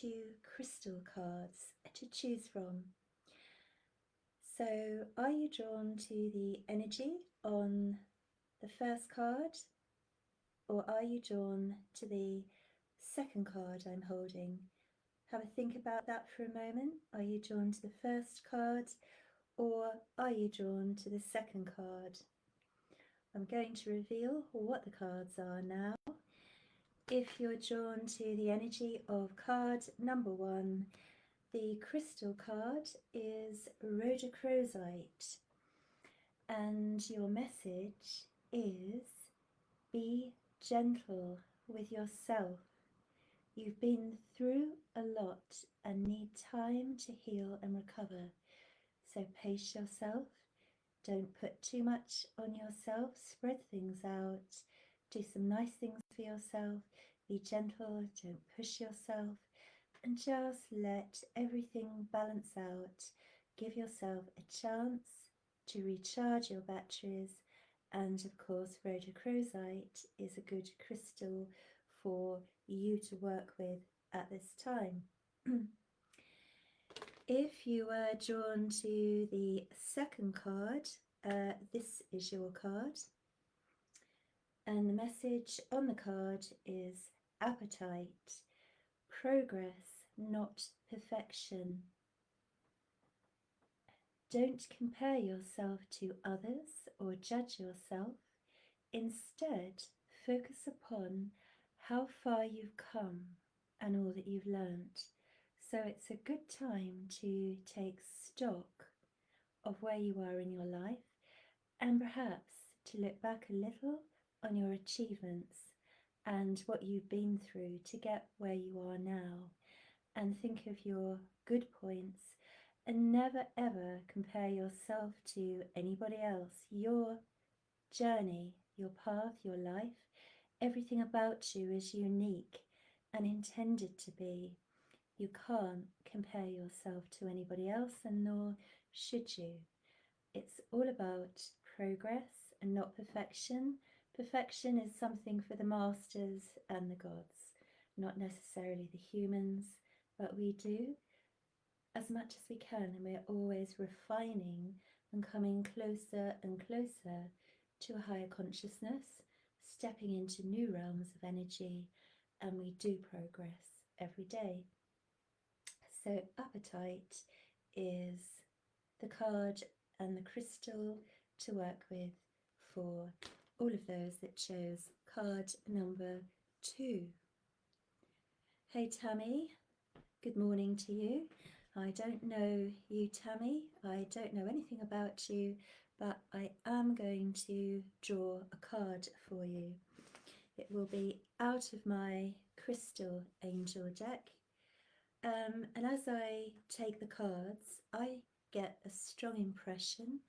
2 crystal cards to choose from. So, are you drawn to the energy on the first card, or are you drawn to the second card I'm holding? Have a think about that for a moment. Are you drawn to the first card, or are you drawn to the second card? I'm going to reveal what the cards are now. If you're drawn to the energy of card number 1, the crystal card is rhodochrosite, and your message is be gentle with yourself. You've been through a lot and need time to heal and recover. So pace yourself. Don't put too much on yourself. Spread things out. Do some nice things for yourself. Be gentle. Don't push yourself. And just let everything balance out. Give yourself a chance to recharge your batteries. And of course, rhodochrosite is a good crystal for you to work with at this time. If you were drawn to the second card, this is your card. And the message on the card is appetite, progress, not perfection. Don't compare yourself to others or judge yourself. Instead, focus upon how far you've come and all that you've learnt. So it's a good time to take stock of where you are in your life, and perhaps to look back a little on your achievements and what you've been through to get where you are now, and think of your good points, and never ever compare yourself to anybody else. Your journey, your path, your life, everything about you is unique and intended to be. You can't compare yourself to anybody else, and nor should you. It's all about progress and not perfection. Perfection is something for the masters and the gods, not necessarily the humans, but we do as much as we can, and we're always refining and coming closer and closer to a higher consciousness, stepping into new realms of energy, and we do progress every day. So appetite is the card and the crystal to work with for all of those that chose card number 2. Hey Tammy, good morning to you. I don't know you, Tammy. I don't know anything about you, but I am going to draw a card for you. It will be out of my crystal angel deck. And as I take the cards, I get a strong impression,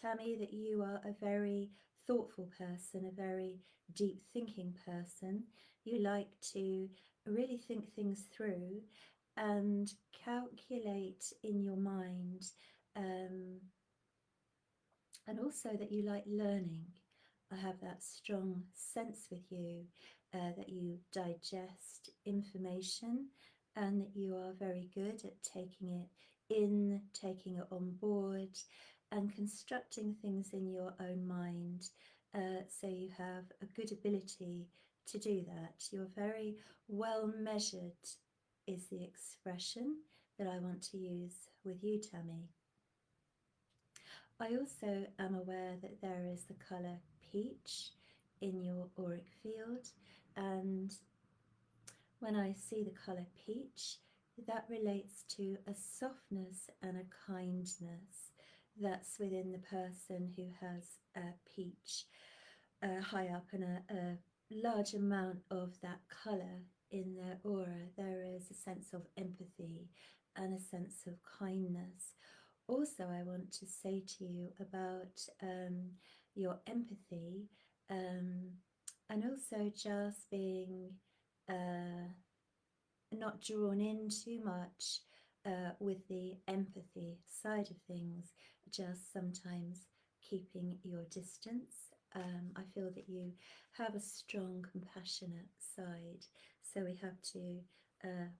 Tammy, that you are a very thoughtful person, a very deep thinking person. You like to really think things through and calculate in your mind, and also that you like learning. I have that strong sense with you that you digest information, and that you are very good at taking it in, taking it on board, and constructing things in your own mind. So you have a good ability to do that. You're very well measured, is the expression that I want to use with you, Tammy. I also am aware that there is the colour peach in your auric field, and when I see the colour peach, that relates to a softness and a kindness that's within the person who has peach high up, and a large amount of that colour in their aura. There is a sense of empathy and a sense of kindness. Also, I want to say to you about your empathy, and also just being not drawn in too much with the empathy side of things, just sometimes keeping your distance. I feel that you have a strong, compassionate side, so we have to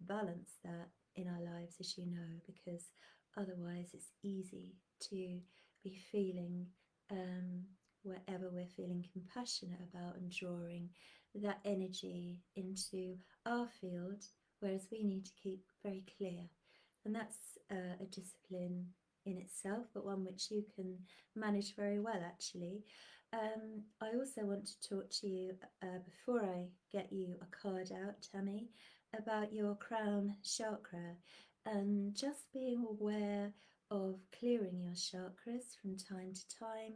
balance that in our lives, as you know, because otherwise it's easy to be feeling whatever we're feeling compassionate about and drawing that energy into our field, whereas we need to keep very clear. And that's a discipline in itself, but one which you can manage very well, actually. I also want to talk to you, before I get you a card out, Tammy, about your crown chakra and just being aware of clearing your chakras from time to time,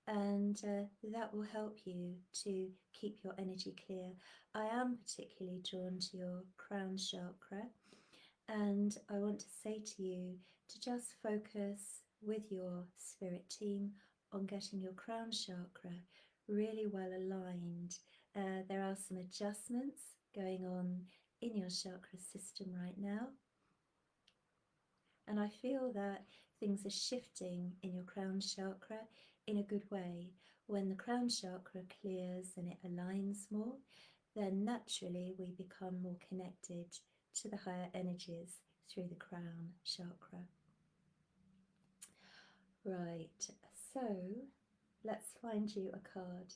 and that will help you to keep your energy clear. I am particularly drawn to your crown chakra, and I want to say to you to just focus with your spirit team on getting your crown chakra really well aligned. There are some adjustments going on in your chakra system right now, and I feel that things are shifting in your crown chakra in a good way. When the crown chakra clears and it aligns more, then naturally we become more connected to the higher energies through the crown chakra. Right, so let's find you a card.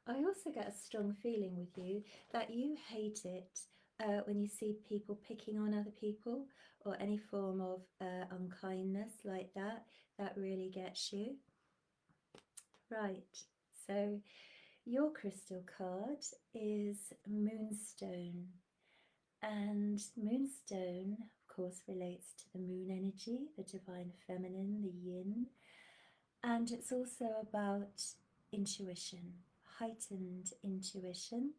I also get a strong feeling with you that you hate it when you see people picking on other people or any form of unkindness like that. That really gets you. Right, so your crystal card is Moonstone. And Moonstone, of course, relates to the moon energy, the divine feminine, the yin. And it's also about intuition, heightened intuition.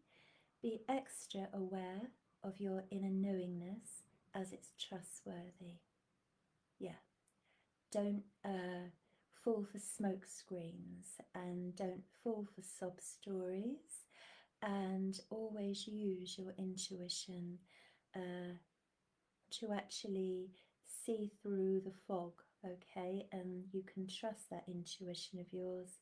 Be extra aware of your inner knowingness as it's trustworthy. Yeah, don't fall for smoke screens and don't fall for sob stories, and always use your intuition to actually see through the fog, okay? And you can trust that intuition of yours.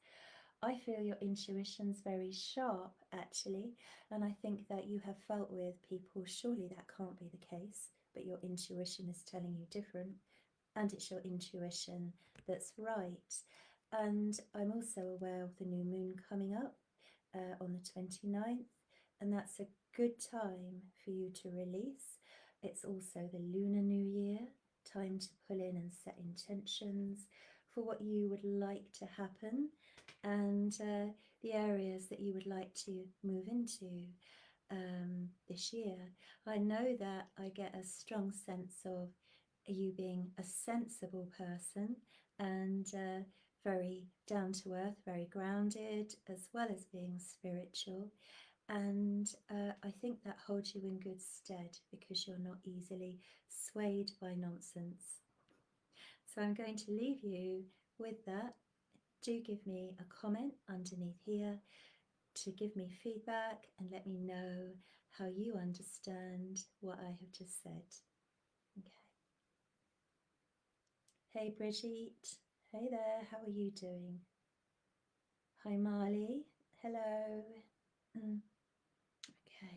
I feel your intuition's very sharp, actually, and I think that you have felt with people, surely that can't be the case, but your intuition is telling you different, and it's your intuition that's right. And I'm also aware of the new moon coming up on the 29th, and that's a good time for you to release. It's also the Lunar New Year, time to pull in and set intentions for what you would like to happen, and the areas that you would like to move into this year. I know that I get a strong sense of you being a sensible person and very down to earth, very grounded, as well as being spiritual. And I think that holds you in good stead because you're not easily swayed by nonsense. So I'm going to leave you with that. Do give me a comment underneath here to give me feedback and let me know how you understand what I have just said. Okay. Hey Brigitte, hey there, how are you doing? Hi Marley, hello. Okay.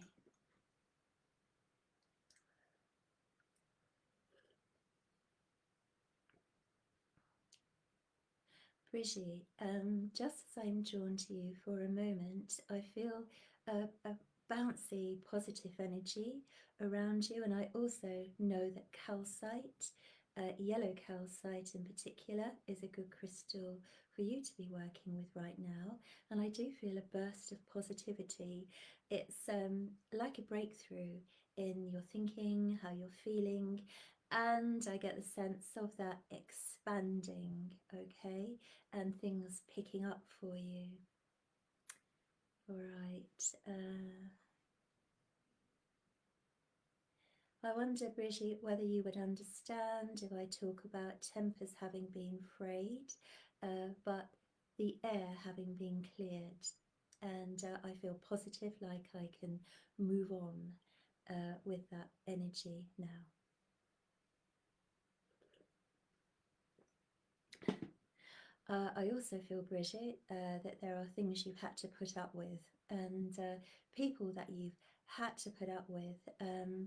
Brigitte, just as I'm drawn to you for a moment, I feel a bouncy, positive energy around you, and I also know that calcite, yellow calcite in particular, is a good crystal for you to be working with right now. And I do feel a burst of positivity. It's like a breakthrough in your thinking, how you're feeling, and I get the sense of that expanding, okay, and things picking up for you. All right. I wonder, Brigitte, whether you would understand if I talk about tempers having been frayed, but the air having been cleared. And I feel positive, like I can move on with that energy now. I also feel, Brigitte, that there are things you've had to put up with, and people that you've had to put up with,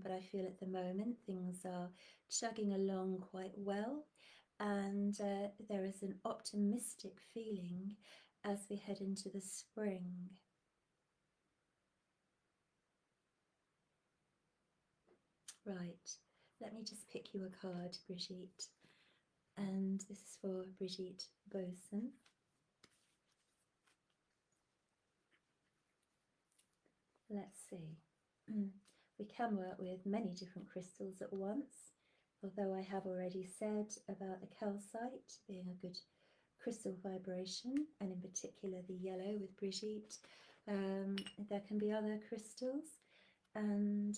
but I feel at the moment things are chugging along quite well, and there is an optimistic feeling as we head into the spring. Right, let me just pick you a card, Brigitte, and this is for Brigitte Boson. Let's see. We can work with many different crystals at once, although I have already said about the calcite being a good crystal vibration, and in particular the yellow with Brigitte. There can be other crystals, and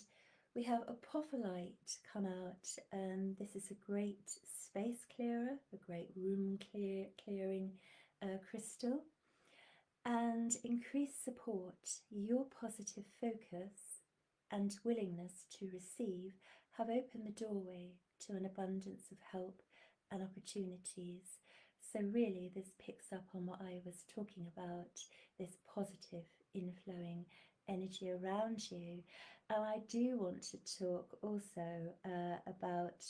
we have apophyllite come out, and this is a great space clearer, a great room clearing crystal. And increased support, your positive focus and willingness to receive have opened the doorway to an abundance of help and opportunities. So really this picks up on what I was talking about, this positive inflowing energy around you. And I do want to talk also about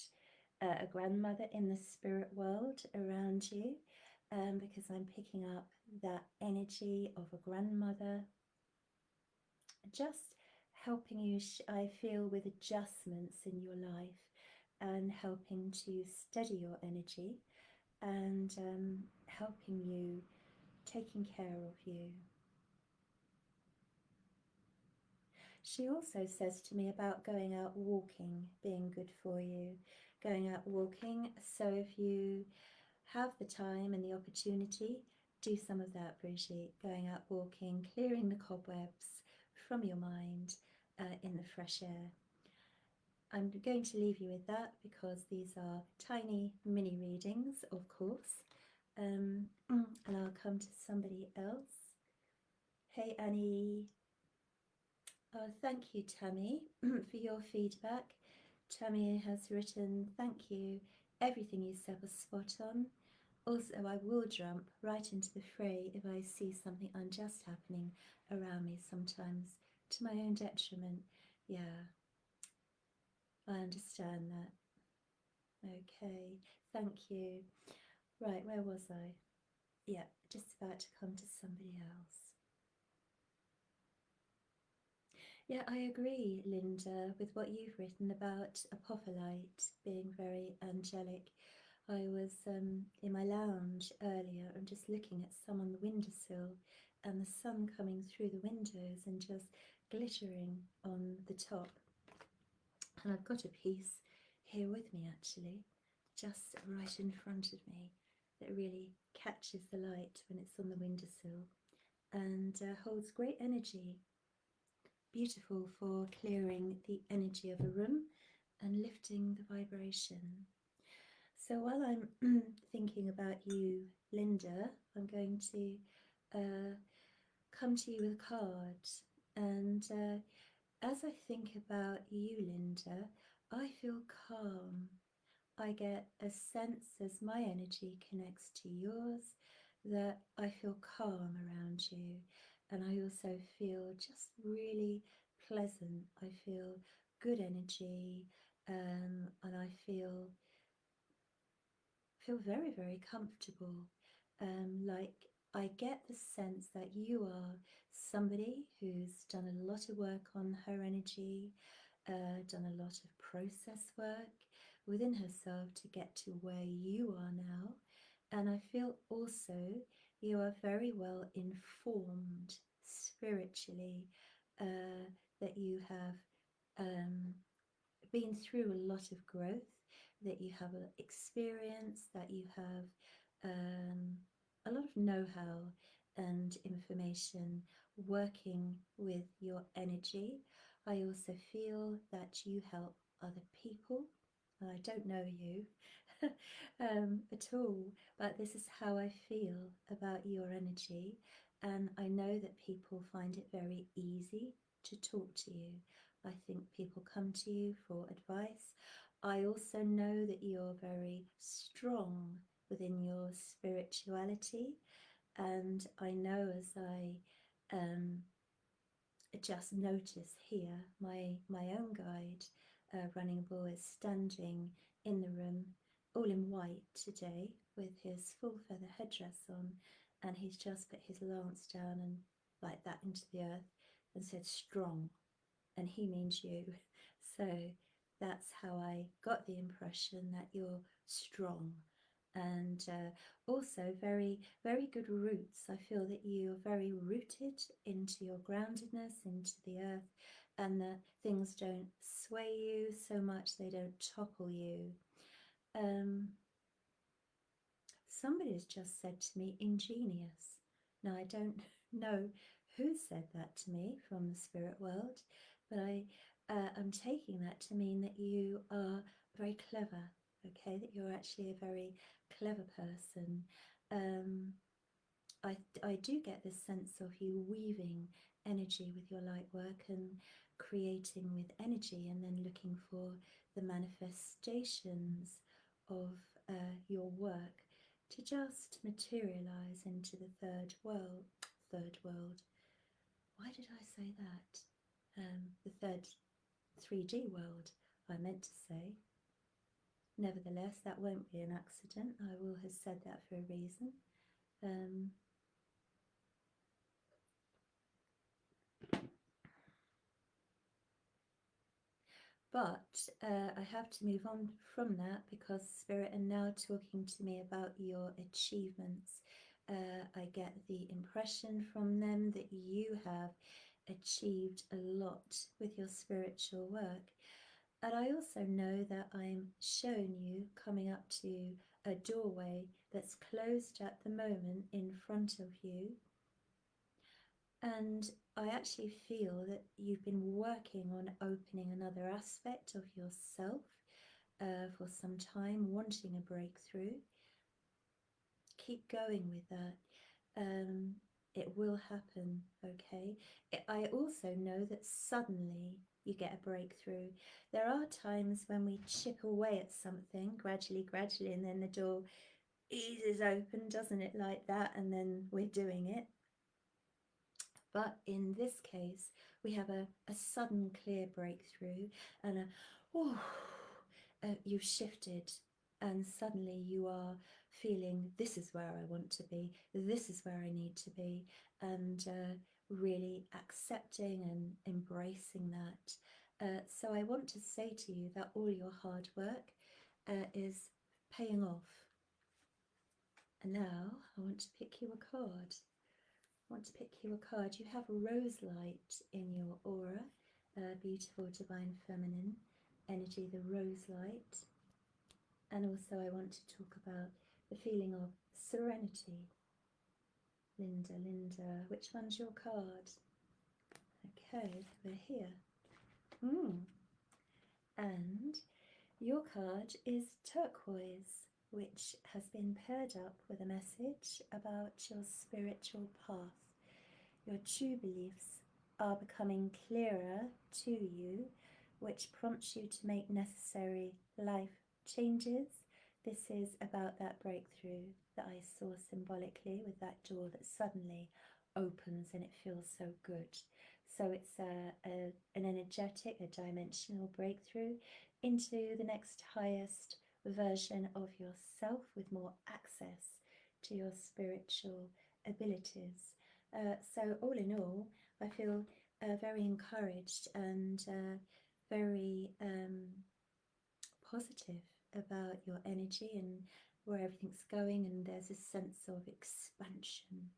a grandmother in the spirit world around you, because I'm picking up that energy of a grandmother just helping you, I feel, with adjustments in your life and helping to steady your energy and helping you, taking care of you. She also says to me about going out walking being good for you, going out walking. So if you have the time and the opportunity, do some of that, Brigitte, going out walking, clearing the cobwebs from your mind in the fresh air. I'm going to leave you with that because these are tiny mini readings, of course, and I'll come to somebody else. Hey, Annie. Oh, thank you, Tammy, for your feedback. Tammy has written, thank you. Everything you said was spot on. Also, I will jump right into the fray if I see something unjust happening around me sometimes, to my own detriment. Yeah, I understand that. Okay, thank you. Right, where was I? Yeah, just about to come to somebody else. Yeah, I agree, Linda, with what you've written about apophyllite being very angelic. I was in my lounge earlier and just looking at some on the windowsill and the sun coming through the windows and just glittering on the top. And I've got a piece here with me actually, just right in front of me, that really catches the light when it's on the windowsill and holds great energy. Beautiful for clearing the energy of a room and lifting the vibration. So while I'm thinking about you, Linda, I'm going to come to you with a card. And as I think about you, Linda, I feel calm. I get a sense as my energy connects to yours that I feel calm around you. And I also feel just really pleasant. I feel good energy, and I feel very, very comfortable. Like I get the sense that you are somebody who's done a lot of work on her energy, done a lot of process work within herself to get to where you are now. And I feel also you are very well informed spiritually, that you have been through a lot of growth, that you have experience, that you have a lot of know-how and information working with your energy. I also feel that you help other people. I don't know you at all, but this is how I feel about your energy, and I know that people find it very easy to talk to you. I think people come to you for advice. I also know that you're very strong within your spirituality, and I know as I just notice here my own guide, running bull, is standing in the room, all in white today, with his full feather headdress on, and he's just put his lance down and like that into the earth and said strong, and he means you. So that's how I got the impression that you're strong, and also very, very good roots. I feel that you are very rooted into your groundedness, into the earth, and that things don't sway you so much, they don't topple you. Somebody's just said to me, ingenious. Now, I don't know who said that to me from the spirit world, but I'm taking that to mean that you are very clever, okay, that you're actually a very clever person. I do get this sense of you weaving energy with your light work and creating with energy, and then looking for the manifestations of your work to just materialize into the third world. Why did I say that? The third 3D world, I meant to say. Nevertheless, that won't be an accident. I will have said that for a reason. But I have to move on from that, because Spirit are now talking to me about your achievements. I get the impression from them that you have achieved a lot with your spiritual work. And I also know that I'm showing you coming up to a doorway that's closed at the moment in front of you. And I actually feel that you've been working on opening another aspect of yourself for some time, wanting a breakthrough. Keep going with that. It will happen, okay? I also know that suddenly you get a breakthrough. There are times when we chip away at something gradually, and then the door eases open, doesn't it, like that, and then we're doing it. But in this case, we have a sudden clear breakthrough, and you've shifted, and suddenly you are feeling, this is where I want to be, this is where I need to be, and really accepting and embracing that. So I want to say to you that all your hard work is paying off. And now I want to pick you a card. You have rose light in your aura, beautiful divine feminine energy, the rose light. And also I want to talk about the feeling of serenity. Linda, which one's your card? Okay, we're here. And your card is turquoise, which has been paired up with a message about your spiritual path. Your true beliefs are becoming clearer to you, which prompts you to make necessary life changes. This is about that breakthrough that I saw symbolically with that door that suddenly opens and it feels so good. So it's an energetic, a dimensional breakthrough into the next highest version of yourself, with more access to your spiritual abilities. So all in all, I feel very encouraged and very positive about your energy and where everything's going, and there's a sense of expansion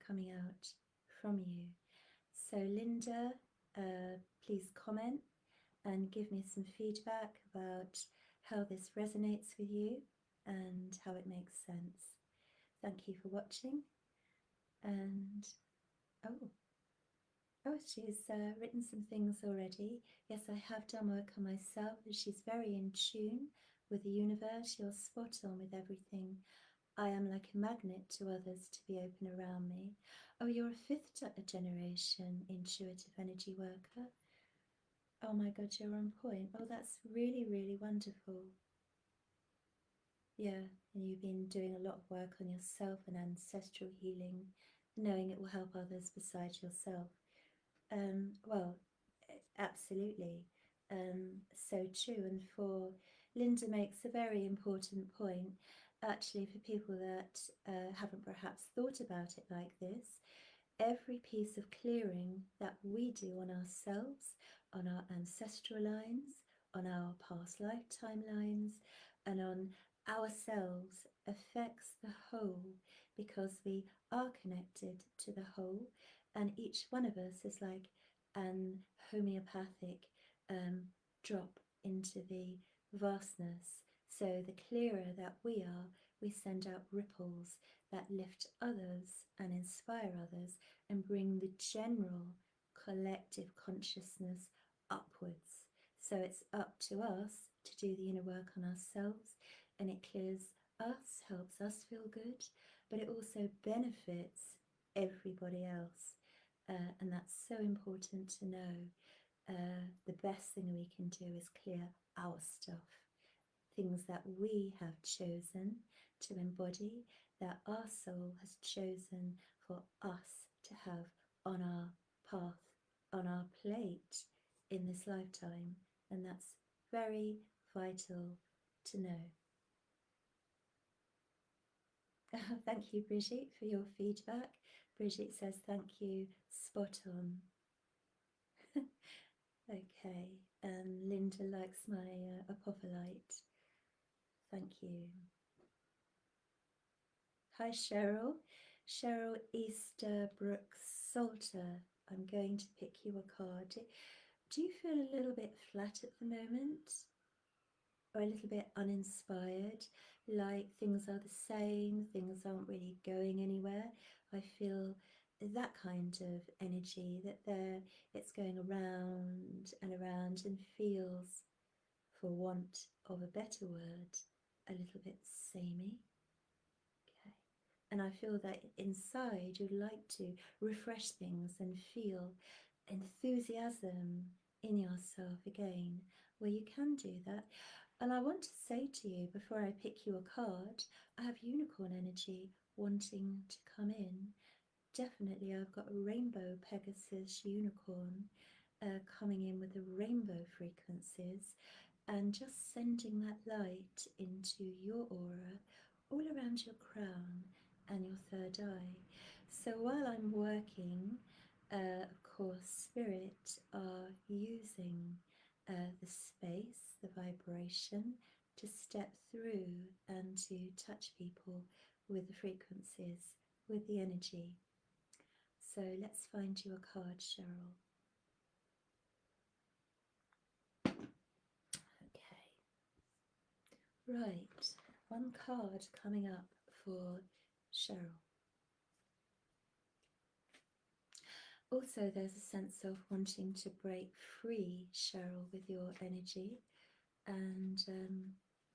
coming out from you. So Linda, please comment and give me some feedback about how this resonates with you and how it makes sense. Thank you for watching. And she's written some things already. Yes, I have done work on myself. She's very in tune with the universe. You're spot on with everything. I am like a magnet to others to be open around me. Oh, you're a fifth generation intuitive energy worker. Oh my God, you're on point. Oh, that's really, really wonderful. Yeah, and you've been doing a lot of work on yourself and ancestral healing, knowing it will help others besides yourself. Well, absolutely. So true. And for Linda makes a very important point, actually, for people that haven't perhaps thought about it like this. Every piece of clearing that we do on ourselves, on our ancestral lines, on our past lifetime lines, and on ourselves affects the whole because we are connected to the whole, and each one of us is like an homeopathic um, drop into the vastness. So the clearer that we are, we send out ripples that lift others and inspire others and bring the general collective consciousness upwards. So it's up to us to do the inner work on ourselves, and it clears us, helps us feel good, but it also benefits everybody else. And that's so important to know. The best thing we can do is clear our stuff, things that we have chosen to embody, that our soul has chosen for us to have on our path, on our plate in this lifetime. And that's very vital to know. Thank you, Brigitte, for your feedback. Brigitte says thank you, spot on. Okay, Linda likes my apophyllite. Thank you. Hi, Cheryl. Cheryl Easterbrook Salter. I'm going to pick you a card. Do you feel a little bit flat at the moment? Or a little bit uninspired? Like things are the same, things aren't really going anywhere? I feel that kind of energy that it's going around and feels, for want of a better word, a little bit samey. Okay. And I feel that inside you'd like to refresh things and feel enthusiasm in yourself again, where you can do that. And I want to say to you, before I pick you a card, I have unicorn energy wanting to come in. Definitely, I've got a rainbow Pegasus unicorn coming in with the rainbow frequencies, and just sending that light into your aura, all around your crown and your third eye. So while I'm working, of course, Spirit are using the space, the vibration, to step through and to touch people with the frequencies, with the energy. So let's find you a card, Cheryl. Okay. Right, one card coming up for Cheryl. Also, there's a sense of wanting to break free, Cheryl, with your energy, and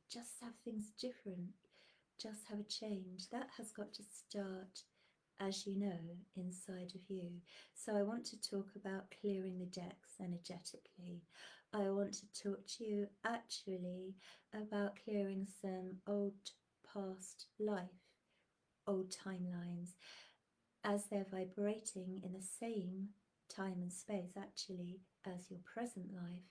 just have things different, just have a change. That has got to start, as you know, inside of you. So I want to talk about clearing the decks energetically. I want to talk to you actually about clearing some old past life, old timelines, as they're vibrating in the same time and space actually as your present life.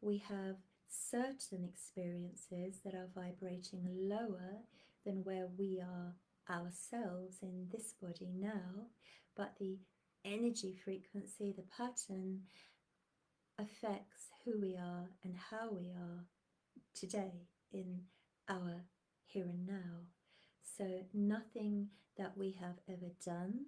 We have certain experiences that are vibrating lower than where we are ourselves in this body now, but the energy frequency, the pattern, affects who we are and how we are today in our here and now. So nothing that we have ever done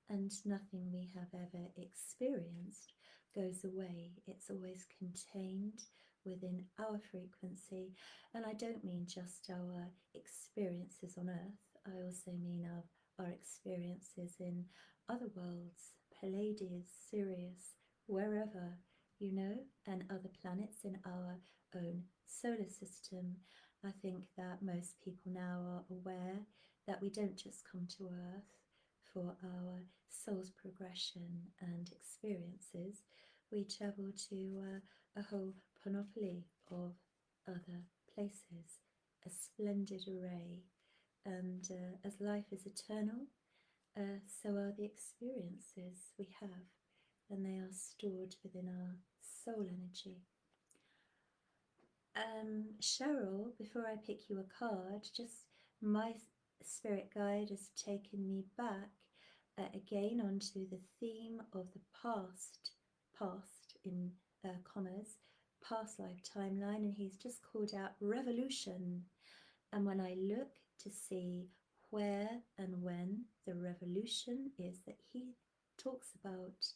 and nothing we have ever experienced goes away. It's always contained within our frequency. And I don't mean just our experiences on Earth, I also mean our experiences in other worlds, Palladius, Sirius, wherever, you know, and other planets in our own solar system. I think that most people now are aware that we don't just come to Earth for our soul's progression and experiences. We travel to a whole panoply of other places, a splendid array. And as life is eternal, so are the experiences we have. and they are stored within our soul energy. Cheryl, before I pick you a card, just my spirit guide has taken me back again onto the theme of the past in commas, past life timeline, and he's just called out revolution. And when I look to see where and when the revolution is that he talks about,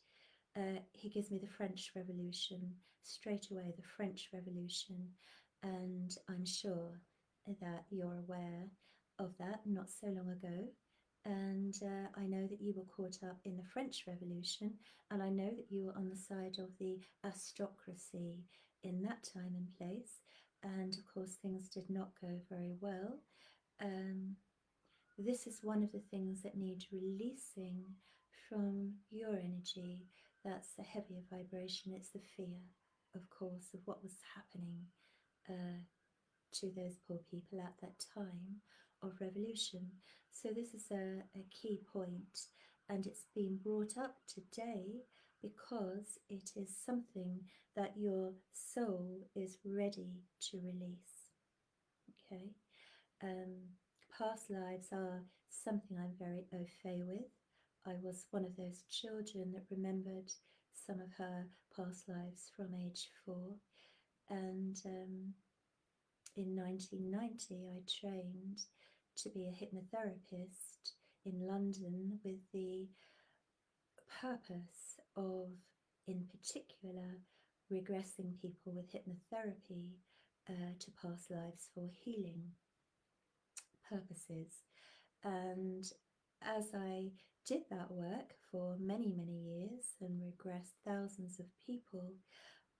he gives me the French Revolution, straight away the French Revolution, and I'm sure that you're aware of that not so long ago. And I know that you were caught up in the French Revolution, and I know that you were on the side of the aristocracy in that time and place. And of course, things did not go very well. This is one of the things that need releasing from your energy. That's the heavier vibration. It's the fear, of course, of what was happening to those poor people at that time of revolution. So this is a key point, and it's been brought up today because it is something that your soul is ready to release. Okay. Past lives are something I'm very au fait with. I was one of those children that remembered some of her past lives from age 4, and in 1990 I trained to be a hypnotherapist in London with the purpose of, in particular, regressing people with hypnotherapy to past lives for healing purposes. And as I did that work for many, many years and regressed thousands of people,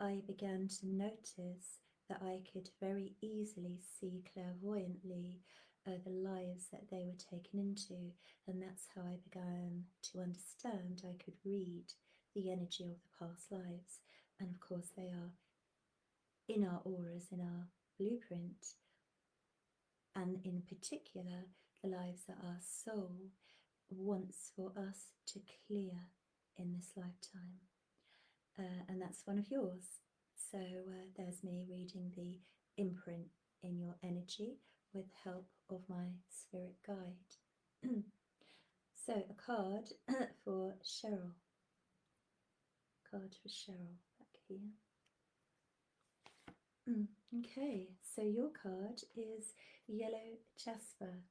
I began to notice that I could very easily see clairvoyantly the lives that they were taken into, and that's how I began to understand I could read the energy of the past lives. And of course, they are in our auras, in our blueprint, and in particular, the lives that our soul wants for us to clear in this lifetime. And that's one of yours. So there's me reading the imprint in your energy with help of my spirit guide. So a card for Cheryl. Card for Cheryl back here. Okay, so your card is Yellow Jasper.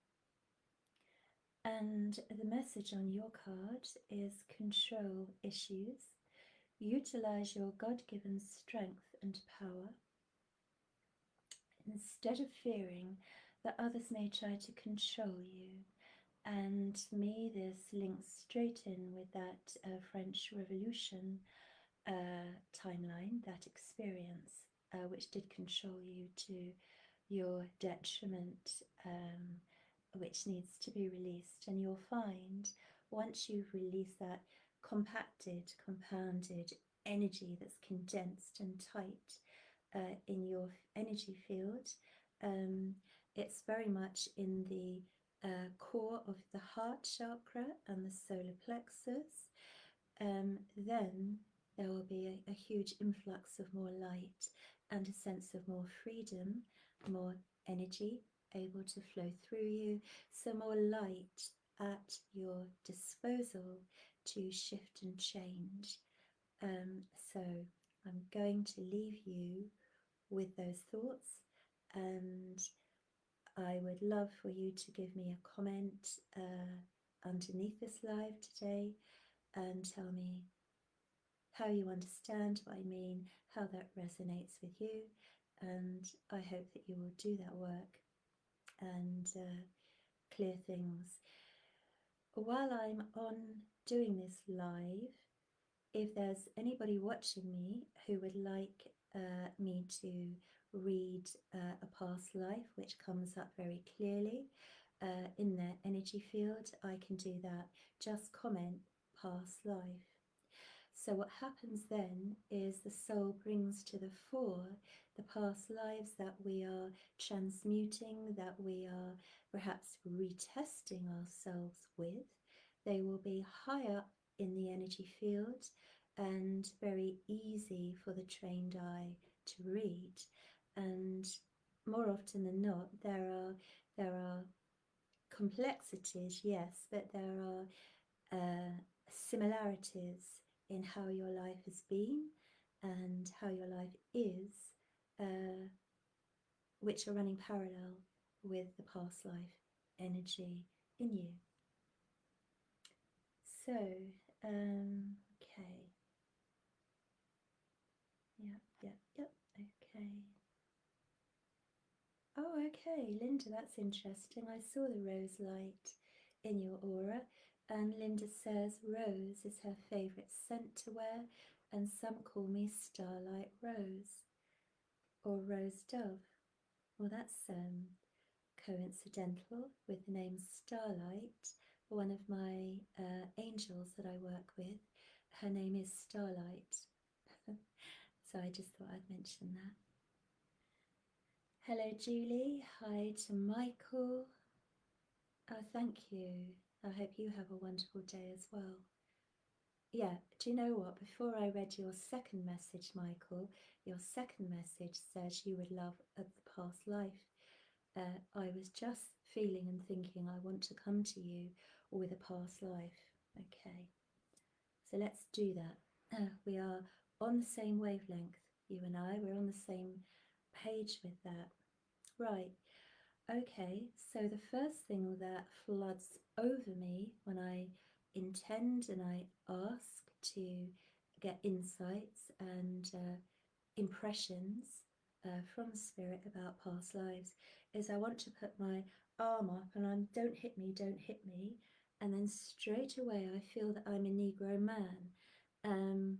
And the message on your card is control issues. Utilize your God-given strength and power instead of fearing that others may try to control you. And to me, this links straight in with that French Revolution timeline, that experience, which did control you to your detriment, which needs to be released. And you'll find once you've released that compacted, compounded energy that's condensed and tight in your energy field, it's very much in the core of the heart chakra and the solar plexus. Then there will be a huge influx of more light and a sense of more freedom, more energy able to flow through you, so more light at your disposal to shift and change. So I'm going to leave you with those thoughts, and I would love for you to give me a comment underneath this live today and tell me how you understand what I mean, how that resonates with you, and I hope that you will do that work and clear things. While I'm on doing this live, if there's anybody watching me who would like me to read a past life, which comes up very clearly in their energy field, I can do that. Just comment past life. So what happens then is the soul brings to the fore the past lives that we are transmuting, that we are perhaps retesting ourselves with. They will be higher in the energy field, and very easy for the trained eye to read. And more often than not, there are complexities, yes, but there are similarities in how your life has been and how your life is, uh, which are running parallel with the past life energy in you. So, okay. Yep, okay. Oh, okay, Linda, that's interesting. I saw the rose light in your aura, and Linda says rose is her favourite scent to wear, and some call me Starlight Rose or Rose Dove. Well, that's coincidental with the name Starlight. One of my angels that I work with, her name is Starlight. So I just thought I'd mention that. Hello, Julie. Hi to Michael. Oh, thank you. I hope you have a wonderful day as well. Yeah, do you know what? Before I read your second message, Michael, your second message says you would love of the past life. I was just feeling and thinking I want to come to you with a past life. Okay, so let's do that. We are on the same wavelength, you and I. We're on the same page with that. Right. Okay, so the first thing that floods over me when I intend and I ask to get insights and impressions from Spirit about past lives is I want to put my arm up and I'm don't hit me, and then straight away I feel that I'm a Negro man, and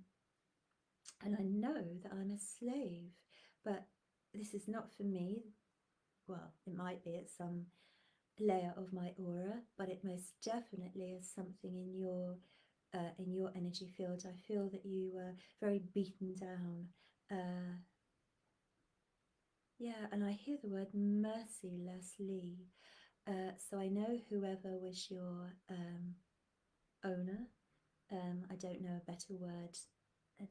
I know that I'm a slave, but this is not for me. Well, it might be at some layer of my aura, but it most definitely is something in your energy field. I feel that you were very beaten down. Yeah, and I hear the word mercilessly. So I know whoever was your owner, I don't know a better word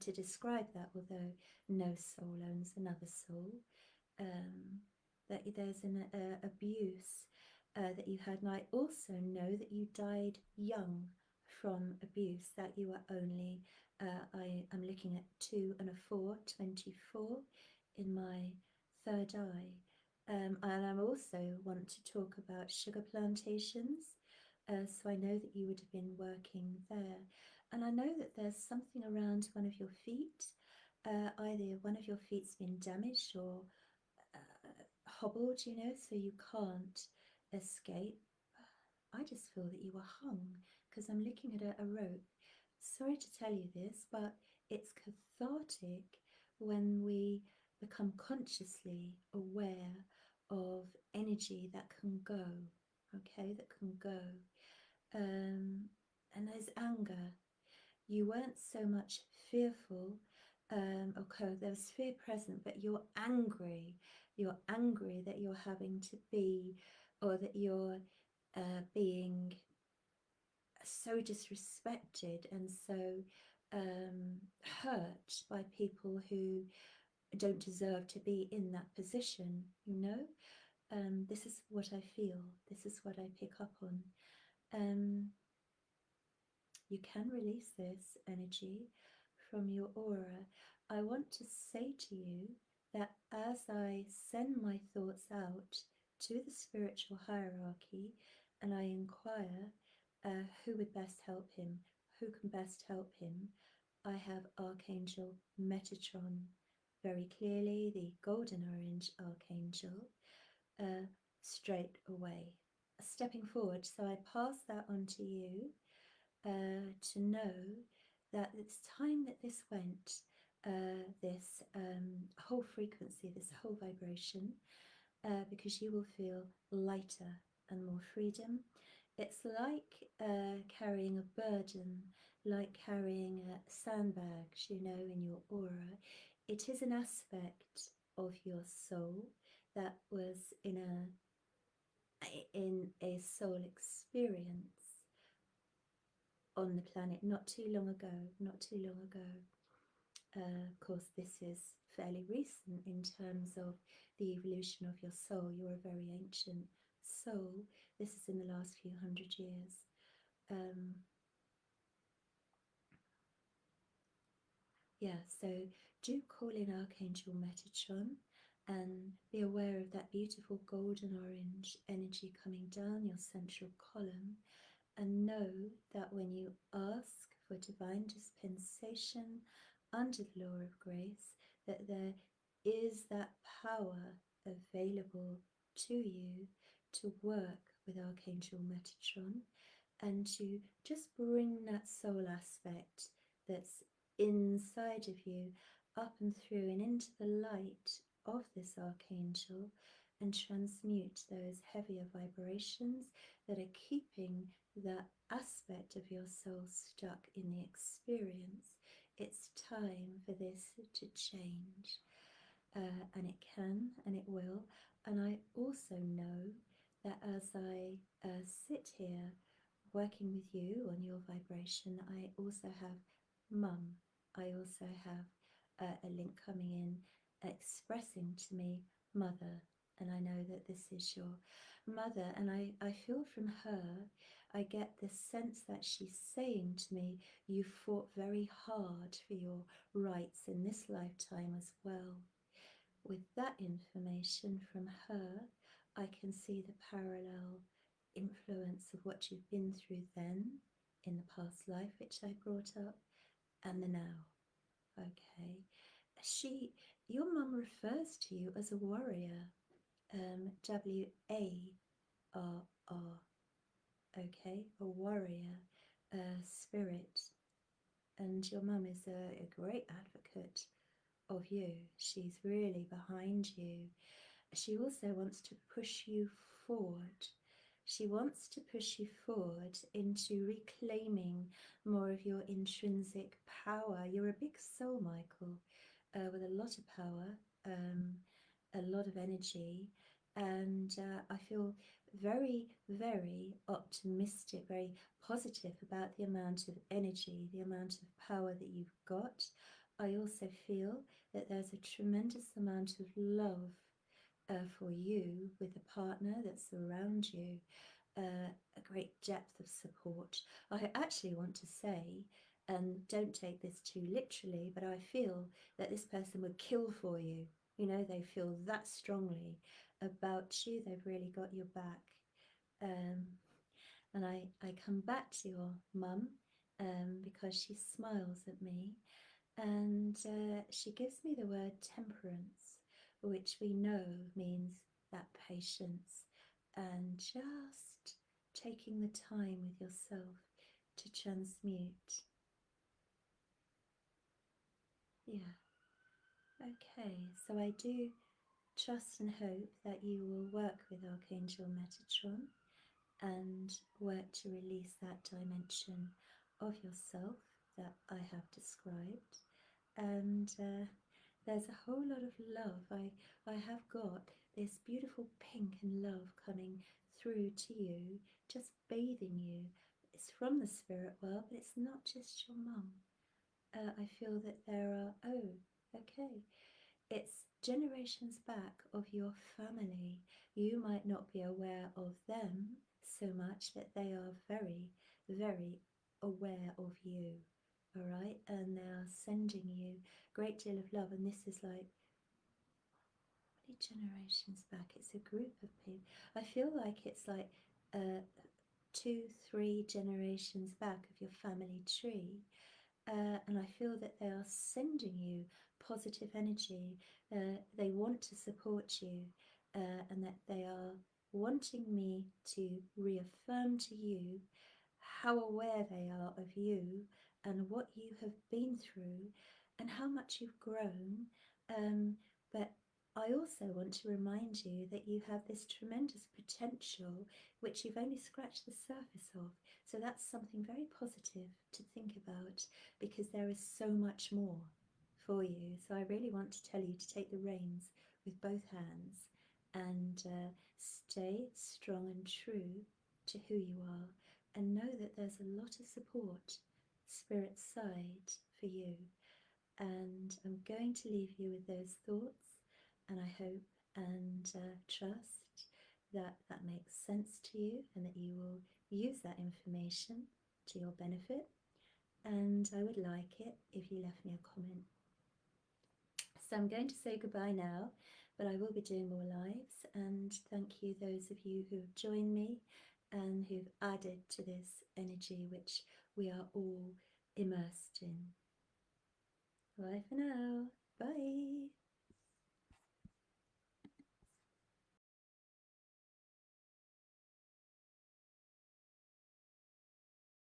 to describe that, although no soul owns another soul. That there's an abuse that you had, and I also know that you died young from abuse, that you were only, I am looking at 2 and a 4, 24 in my third eye. And I also want to talk about sugar plantations, so I know that you would have been working there. And I know that there's something around one of your feet, either one of your feet's been damaged or hobbled, you know, so you can't escape. I just feel that you were hung because I'm looking at a rope. Sorry to tell you this, but it's cathartic when we become consciously aware of energy that can go, okay, that can go. And there's anger. You weren't so much fearful. Okay, there's fear present, but you're angry. You're angry that you're having to be, or that you're being so disrespected and so hurt by people who don't deserve to be in that position, you know? This is what I feel. This is what I pick up on. You can release this energy from your aura. I want to say to you that as I send my thoughts out to the spiritual hierarchy and I inquire who would best help him, who can best help him, I have Archangel Metatron very clearly, the golden orange archangel, straight away. Stepping forward, so I pass that on to you to know that it's time that this went, this whole frequency, this whole vibration, because you will feel lighter and more freedom. It's like carrying a burden, like carrying sandbags, you know, in your aura. It is an aspect of your soul that was in a soul experience on the planet not too long ago, not too long ago. Of course, this is fairly recent in terms of the evolution of your soul. You're a very ancient soul. This is in the last few hundred years. Yeah, so do call in Archangel Metatron and be aware of that beautiful golden orange energy coming down your central column, and know that when you ask for divine dispensation under the law of grace, that there is that power available to you to work with Archangel Metatron and to just bring that soul aspect that's inside of you up and through and into the light of this archangel, and transmute those heavier vibrations that are keeping that aspect of your soul stuck in the experience. It's time for this to change, and it can and it will. And I also know that as I sit here working with you on your vibration, I also have Mum. I also have a link coming in expressing to me Mother, and I know that this is your mother, and I feel from her, I get the sense that she's saying to me, you fought very hard for your rights in this lifetime as well. With that information from her, I can see the parallel influence of what you've been through then in the past life, which I brought up, and the now. Okay. Your mum refers to you as a warrior, WARR, okay, a warrior, spirit, and your mum is a great advocate of you. She's really behind you. She also wants to push you forward. She wants to push you forward into reclaiming more of your intrinsic power. You're a big soul, Michael, with a lot of power, a lot of energy, and I feel very, very optimistic, very positive about the amount of energy, the amount of power that you've got. I also feel that there's a tremendous amount of love for you with a partner that's around you, a great depth of support. I actually want to say, and don't take this too literally, but I feel that this person would kill for you. You know, they feel that strongly about you. They've really got your back. And I come back to your mum because she smiles at me, and she gives me the word temperance, which we know means that patience and just taking the time with yourself to transmute. Yeah. Okay, so I do trust and hope that you will work with Archangel Metatron and work to release that dimension of yourself that I have described. And there's a whole lot of love. I have got this beautiful pink and love coming through to you, just bathing you. It's from the spirit world, but it's not just your mum. I feel that there are, oh, okay, it's generations back of your family. You might not be aware of them so much, but they are very, very aware of you. All right, and they are sending you a great deal of love. And this is like many generations back. It's a group of people. I feel like it's like 2-3 generations back of your family tree. And I feel that they are sending you positive energy. They want to support you, and that they are wanting me to reaffirm to you how aware they are of you and what you have been through and how much you've grown. But I also want to remind you that you have this tremendous potential which you've only scratched the surface of. So that's something very positive to think about, because there is so much more for you. So I really want to tell you to take the reins with both hands and stay strong and true to who you are, and know that there's there's a lot of support, Spirit side, for you. And I'm going to leave you with those thoughts, and I hope and trust that that makes sense to you and that you will use that information to your benefit. And I would like it if you left me a comment. So I'm going to say goodbye now, but I will be doing more lives, and thank you those of you who have joined me and who've added to this energy which we are all immersed in. Bye for now. Bye.